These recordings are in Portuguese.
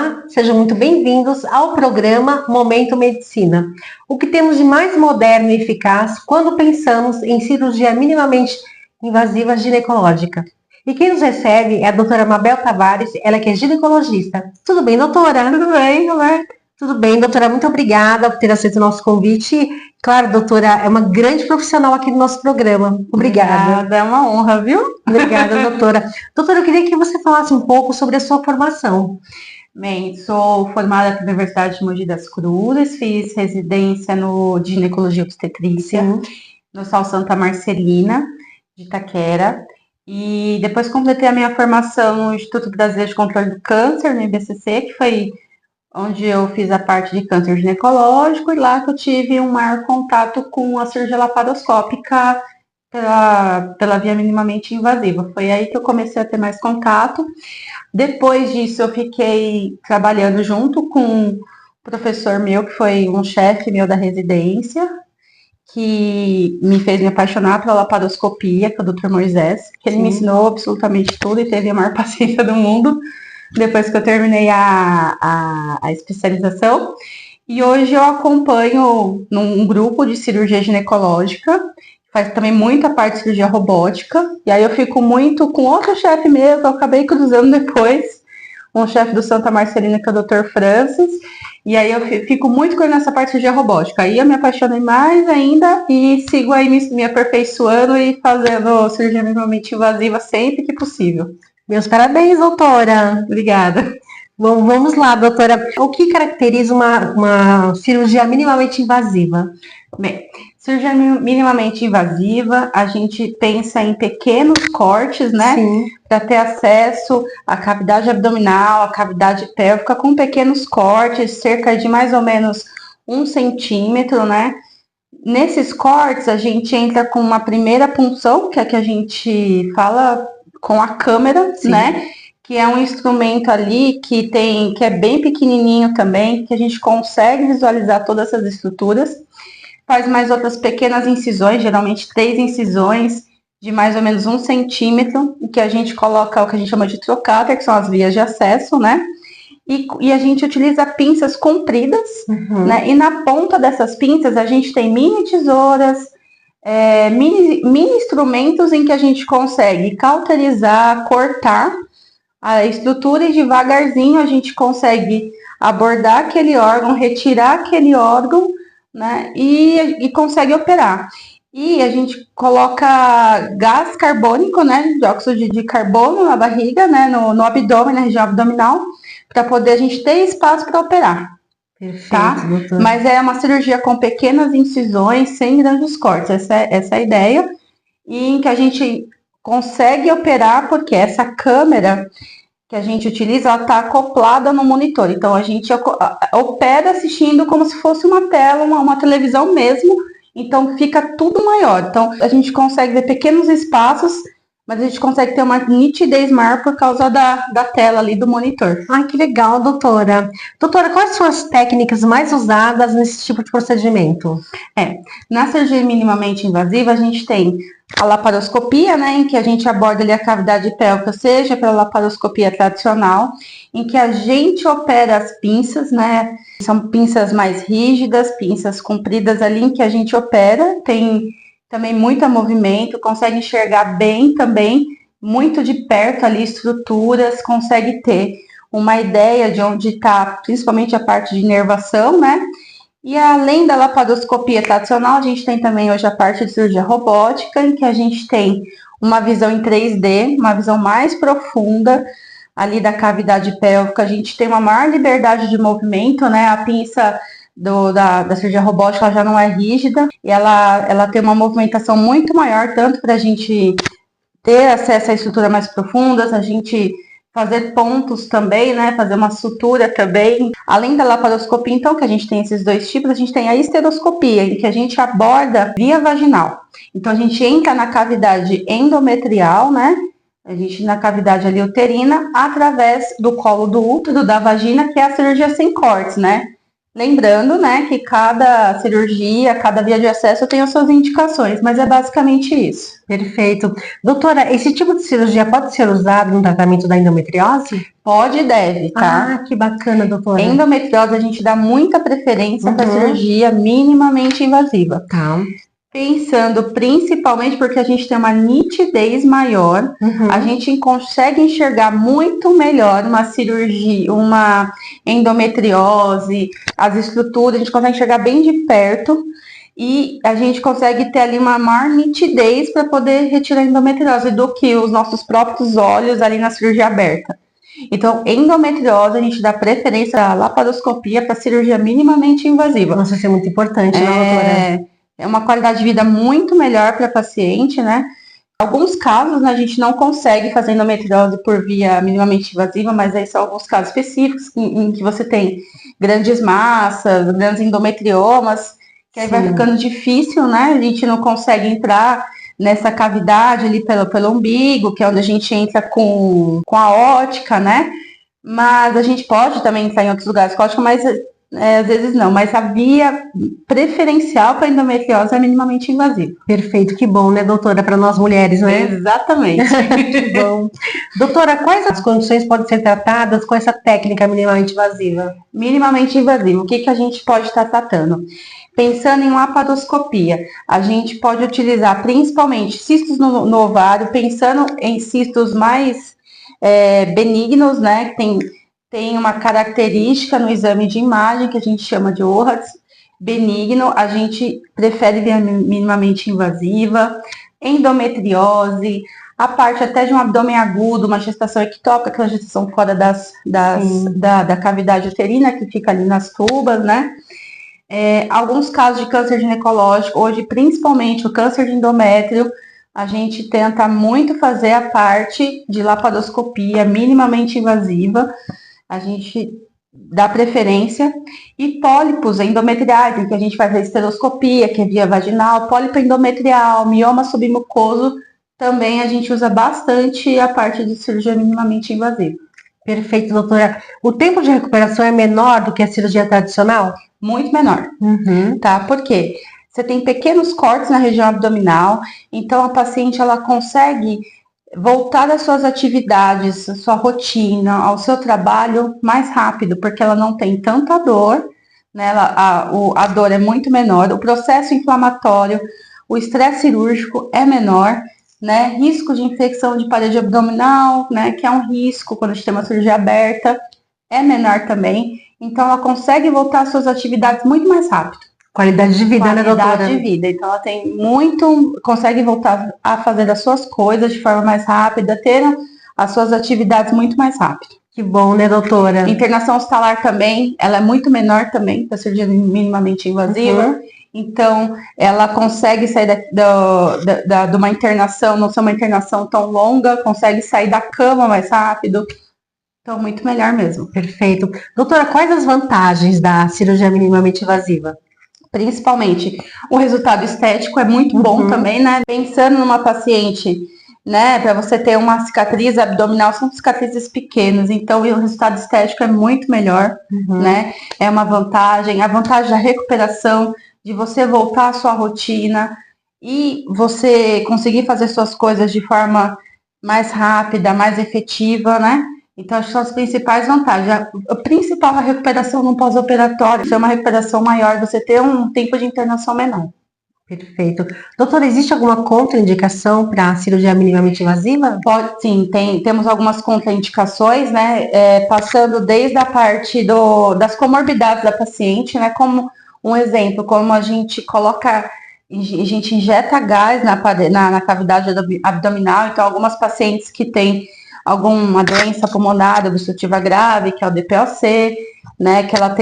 Olá, sejam muito bem-vindos ao programa Momento Medicina. O que temos de mais moderno e eficaz quando pensamos em cirurgia minimamente invasiva ginecológica. E quem nos recebe é a doutora Mabel Tavares, ela que é ginecologista. Tudo bem, doutora? Tudo bem, Roberto? Tudo bem, doutora, muito obrigada por ter aceito o nosso convite. Claro, doutora, é uma grande profissional aqui do nosso programa. Obrigada. É uma honra, viu? Obrigada, doutora. Doutora, eu queria que você falasse um pouco sobre a sua formação. Bem, sou formada pela Universidade de Mogi das Cruzes, fiz residência de ginecologia e obstetrícia no Sal Santa Marcelina, de Itaquera. E depois completei a minha formação no Instituto Brasileiro de Controle do Câncer, no IBCC, que foi onde eu fiz a parte de câncer ginecológico, e lá que eu tive um maior contato com a cirurgia laparoscópica pela via minimamente invasiva. Foi aí que eu comecei a ter mais contato. Depois disso, eu fiquei trabalhando junto com um professor meu, que foi um chefe meu da residência, que me fez me apaixonar pela laparoscopia, que é o Dr. Moisés, que ele me ensinou absolutamente tudo e teve a maior paciência do mundo, depois que eu terminei a especialização. E hoje eu acompanho num grupo de cirurgia ginecológica, faz também muita parte de cirurgia robótica, e aí eu fico muito com outro chefe meu, que eu acabei cruzando depois, um chefe do Santa Marcelina, que é o Dr. Francis, e aí eu fico muito com ele nessa parte de cirurgia robótica. Aí eu me apaixonei mais ainda e sigo aí me aperfeiçoando e fazendo cirurgia minimamente invasiva sempre que possível. Meus parabéns, doutora. Obrigada. Bom, vamos lá, doutora. O que caracteriza uma cirurgia minimamente invasiva? Bem, cirurgia minimamente invasiva, a gente pensa em pequenos cortes, né? Para ter acesso à cavidade abdominal, à cavidade pélvica, com pequenos cortes, cerca de mais ou menos 1 centímetro, né? Nesses cortes, a gente entra com uma primeira punção, que é que a gente fala com a câmera, né? Que é um instrumento ali que é bem pequenininho também, que a gente consegue visualizar todas essas estruturas. Faz mais outras pequenas incisões, geralmente 3 incisões de mais ou menos 1 centímetro, em que a gente coloca o que a gente chama de trocáter, que são as vias de acesso, né? E a gente utiliza pinças compridas, né? E na ponta dessas pinças a gente tem mini tesouras, mini instrumentos em que a gente consegue cauterizar, cortar a estrutura e devagarzinho a gente consegue abordar aquele órgão, retirar aquele órgão, né? E consegue operar. E a gente coloca gás carbônico, né? Dióxido de carbono na barriga, né? No abdômen, na região abdominal, para poder a gente ter espaço para operar. Perfeito, tá? doutora. Mas é uma cirurgia com pequenas incisões, sem grandes cortes. Essa é a ideia. E em que a gente consegue operar, porque essa câmera que a gente utiliza, ela está acoplada no monitor. Então, a gente opera assistindo como se fosse uma tela, uma televisão mesmo. Então, fica tudo maior. Então, a gente consegue ver pequenos espaços, mas a gente consegue ter uma nitidez maior por causa da tela ali do monitor. Ai, que legal, doutora. Doutora, quais são as técnicas mais usadas nesse tipo de procedimento? Na cirurgia minimamente invasiva, a gente tem a laparoscopia, né, em que a gente aborda ali a cavidade pélvica, seja pela laparoscopia tradicional, em que a gente opera as pinças, né, são pinças mais rígidas, pinças compridas ali, em que a gente opera, tem também muito movimento, consegue enxergar bem também, muito de perto ali estruturas, consegue ter uma ideia de onde está, principalmente a parte de inervação, né? E além da laparoscopia tradicional, a gente tem também hoje a parte de cirurgia robótica, em que a gente tem uma visão em 3D, uma visão mais profunda ali da cavidade pélvica. A gente tem uma maior liberdade de movimento, né? A pinça da cirurgia robótica ela já não é rígida e ela tem uma movimentação muito maior, tanto para a gente ter acesso a estruturas mais profundas, a gente fazer pontos também, né, fazer uma sutura também. Além da laparoscopia, então, que a gente tem esses 2 tipos, a gente tem a esteroscopia, em que a gente aborda via vaginal. Então, a gente entra na cavidade endometrial, né, a gente na cavidade ali uterina, através do colo do útero, da vagina, que é a cirurgia sem cortes, né. Lembrando, né, que cada cirurgia, cada via de acesso tem as suas indicações, mas é basicamente isso. Perfeito. Doutora, esse tipo de cirurgia pode ser usado no tratamento da endometriose? Pode e deve, tá? Ah, que bacana, doutora. Endometriose, a gente dá muita preferência para cirurgia minimamente invasiva. Tá. Pensando principalmente porque a gente tem uma nitidez maior, a gente consegue enxergar muito melhor uma cirurgia, uma endometriose, as estruturas, a gente consegue enxergar bem de perto e a gente consegue ter ali uma maior nitidez para poder retirar a endometriose do que os nossos próprios olhos ali na cirurgia aberta. Então, endometriose, a gente dá preferência à laparoscopia para cirurgia minimamente invasiva. Nossa, isso é muito importante, né, doutora? É uma qualidade de vida muito melhor para a paciente, né? Alguns casos, né, a gente não consegue fazer endometriose por via minimamente invasiva, mas aí são alguns casos específicos em que você tem grandes massas, grandes endometriomas, que aí vai ficando difícil, né? A gente não consegue entrar nessa cavidade ali pelo umbigo, que é onde a gente entra com a ótica, né? Mas a gente pode também entrar em outros lugares com a ótica, mas às vezes não, mas a via preferencial para endometriose é minimamente invasiva. Perfeito, que bom, né, doutora, para nós mulheres, né? Exatamente. Que bom. Doutora, quais as condições podem ser tratadas com essa técnica minimamente invasiva? Minimamente invasiva, o que a gente pode estar tratando? Pensando em laparoscopia, a gente pode utilizar principalmente cistos no ovário, pensando em cistos mais benignos, né, que tem uma característica no exame de imagem que a gente chama de ORADS benigno, a gente prefere via minimamente invasiva, endometriose, a parte até de um abdômen agudo, uma gestação ectópica, aquela gestação fora da cavidade uterina, que fica ali nas tubas, né? Alguns casos de câncer ginecológico, hoje principalmente o câncer de endométrio, a gente tenta muito fazer a parte de laparoscopia minimamente invasiva, a gente dá preferência, e pólipos endometriais, em que a gente faz a esteroscopia, que é via vaginal, pólipo endometrial, mioma submucoso, também a gente usa bastante a parte de cirurgia minimamente invasiva. Perfeito, doutora. O tempo de recuperação é menor do que a cirurgia tradicional? Muito menor, tá? Por quê? Você tem pequenos cortes na região abdominal, então a paciente ela consegue voltar às suas atividades, à sua rotina, ao seu trabalho mais rápido, porque ela não tem tanta dor, né? A dor é muito menor, o processo inflamatório, o estresse cirúrgico é menor, né? Risco de infecção de parede abdominal, né? Que é um risco quando a gente tem uma cirurgia aberta, é menor também. Então, ela consegue voltar às suas atividades muito mais rápido. Qualidade de vida, né, doutora? Qualidade de vida. Então, ela tem consegue voltar a fazer as suas coisas de forma mais rápida, ter as suas atividades muito mais rápido. Que bom, né, doutora? Internação hospitalar também, ela é muito menor também, da cirurgia minimamente invasiva. Então, ela consegue sair de uma internação, não ser uma internação tão longa, consegue sair da cama mais rápido. Então, muito melhor mesmo. Perfeito. Doutora, quais as vantagens da cirurgia minimamente invasiva? Principalmente, o resultado estético é muito bom também, né? Pensando numa paciente, né, para você ter uma cicatriz abdominal, são cicatrizes pequenas, então o resultado estético é muito melhor, né? É uma vantagem. A vantagem da recuperação, de você voltar à sua rotina e você conseguir fazer suas coisas de forma mais rápida, mais efetiva, né? Então, acho que são as principais vantagens. A principal é a recuperação no pós-operatório. Isso é uma recuperação maior, você ter um tempo de internação menor. Perfeito. Doutora, existe alguma contraindicação para a cirurgia minimamente invasiva? Pode, sim, temos algumas contraindicações, né? Passando desde a parte das comorbidades da paciente, né? Como um exemplo, como a gente injeta gás na cavidade abdominal, então algumas pacientes que têm alguma doença pulmonar obstrutiva grave, que é o DPOC, né, que ela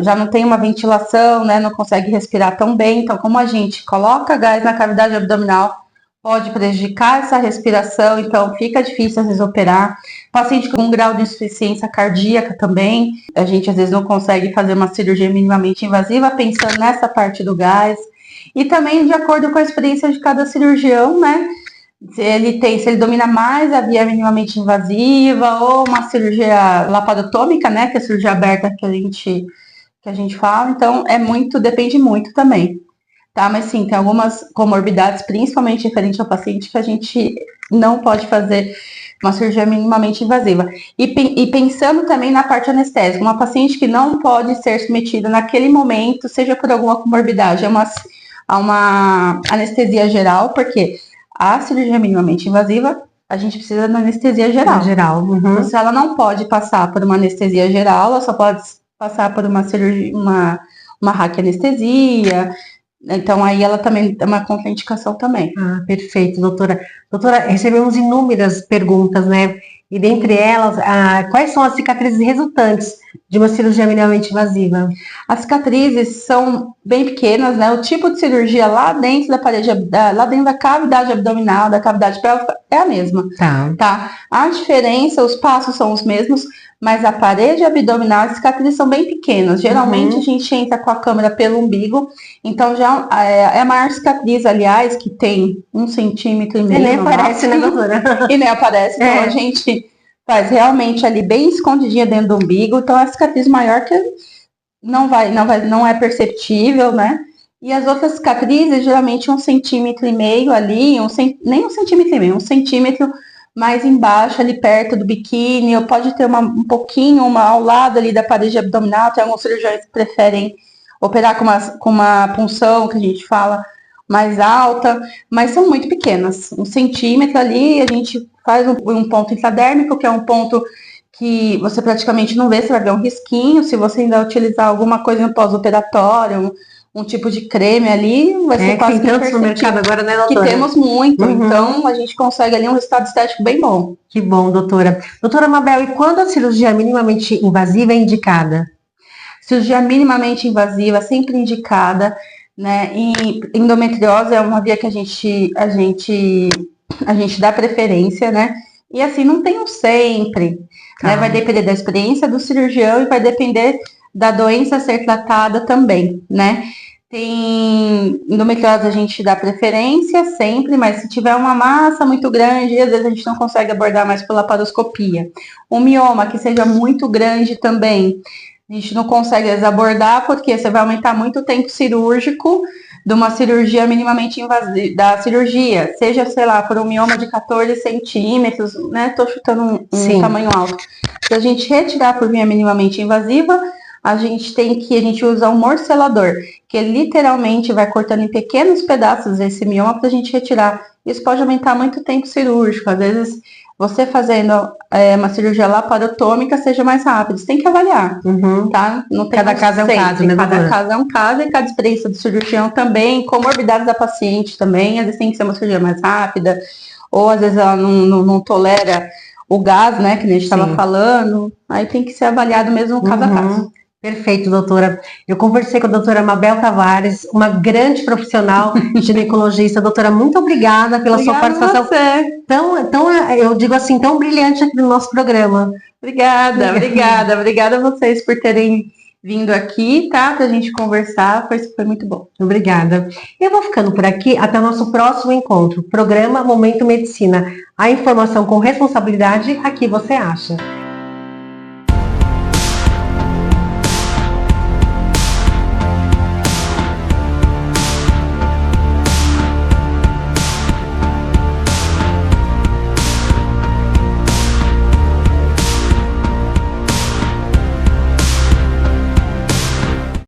já não tem uma ventilação, né, não consegue respirar tão bem. Então, como a gente coloca gás na cavidade abdominal, pode prejudicar essa respiração, então fica difícil às vezes operar. Paciente com um grau de insuficiência cardíaca também, a gente às vezes não consegue fazer uma cirurgia minimamente invasiva pensando nessa parte do gás. E também de acordo com a experiência de cada cirurgião, né, se ele domina mais a via minimamente invasiva ou uma cirurgia laparotômica, né, que é a cirurgia aberta que a gente que a gente fala, então depende muito também, tá? Mas sim, tem algumas comorbidades, principalmente referente ao paciente, que a gente não pode fazer uma cirurgia minimamente invasiva. E pensando também na parte anestésica, uma paciente que não pode ser submetida naquele momento, seja por alguma comorbidade, a uma anestesia geral, porque a cirurgia minimamente invasiva, a gente precisa da anestesia geral. Então, se ela não pode passar por uma anestesia geral, ela só pode passar por uma cirurgia, uma raquianestesia. Então, aí ela também é uma contraindicação também. Ah, perfeito, doutora. Doutora, recebemos inúmeras perguntas, né? E dentre elas, quais são as cicatrizes resultantes de uma cirurgia minimamente invasiva? As cicatrizes são bem pequenas, né? O tipo de cirurgia lá dentro da parede, lá dentro da cavidade abdominal, da cavidade pélvica, é a mesma. Tá? A diferença, os passos são os mesmos, mas a parede abdominal, as cicatrizes são bem pequenas. Geralmente a gente entra com a câmera pelo umbigo, então já é a maior cicatriz, aliás, que tem 1,5 centímetro. E nem aparece, né, doutora? E nem aparece, então a gente faz realmente ali bem escondidinha dentro do umbigo, então a cicatriz maior que não é perceptível, né? E as outras cicatrizes, geralmente 1,5 centímetro ali, nem 1,5 centímetro, 1 centímetro mais embaixo, ali perto do biquíni, ou pode ter um pouquinho ao lado ali da parede abdominal. Tem alguns cirurgiões que preferem operar com uma punção, que a gente fala, mais alta, mas são muito pequenas. 1 centímetro ali, a gente faz um ponto intradérmico, que é um ponto que você praticamente não vê, você vai ver um risquinho. Se você ainda utilizar alguma coisa no pós-operatório, um tipo de creme ali, vai ser quase que tanto no mercado agora, né, doutora? Que temos muito, então a gente consegue ali um resultado estético bem bom. Que bom, doutora. Doutora Mabel, e quando a cirurgia minimamente invasiva é indicada? Cirurgia minimamente invasiva, sempre indicada, né? E endometriose é uma via que a gente dá preferência, né? E assim, não tem um sempre, né? Vai depender da experiência do cirurgião e vai depender da doença a ser tratada também, né? Tem endometriose, a gente dá preferência sempre, mas se tiver uma massa muito grande, às vezes a gente não consegue abordar mais pela laparoscopia. Um mioma que seja muito grande também, a gente não consegue abordar porque você vai aumentar muito o tempo cirúrgico de uma cirurgia minimamente invasiva, da cirurgia, seja, sei lá, por um mioma de 14 centímetros, né? Tô chutando um tamanho alto. Se a gente retirar por via minimamente invasiva, a gente usa um morcelador, que literalmente vai cortando em pequenos pedaços esse mioma para a gente retirar. Isso pode aumentar muito o tempo cirúrgico. Às vezes, você fazendo uma cirurgia laparotômica seja mais rápido. Você tem que avaliar, tá? Não tem cada caso é um caso, né? Cada caso é um caso e cada experiência do cirurgião também, comorbidades da paciente também. Às vezes tem que ser uma cirurgia mais rápida, ou às vezes ela não tolera o gás, né? Que a gente estava falando. Aí tem que ser avaliado mesmo caso a caso. Perfeito, doutora. Eu conversei com a doutora Mabel Tavares, uma grande profissional ginecologista. Doutora, muito obrigada pela sua participação eu digo assim, tão brilhante aqui no nosso programa. Obrigada a vocês por terem vindo aqui, tá? Pra gente conversar, foi muito bom. Obrigada. Eu vou ficando por aqui, até o nosso próximo encontro. Programa Momento Medicina. A informação com responsabilidade, aqui você acha.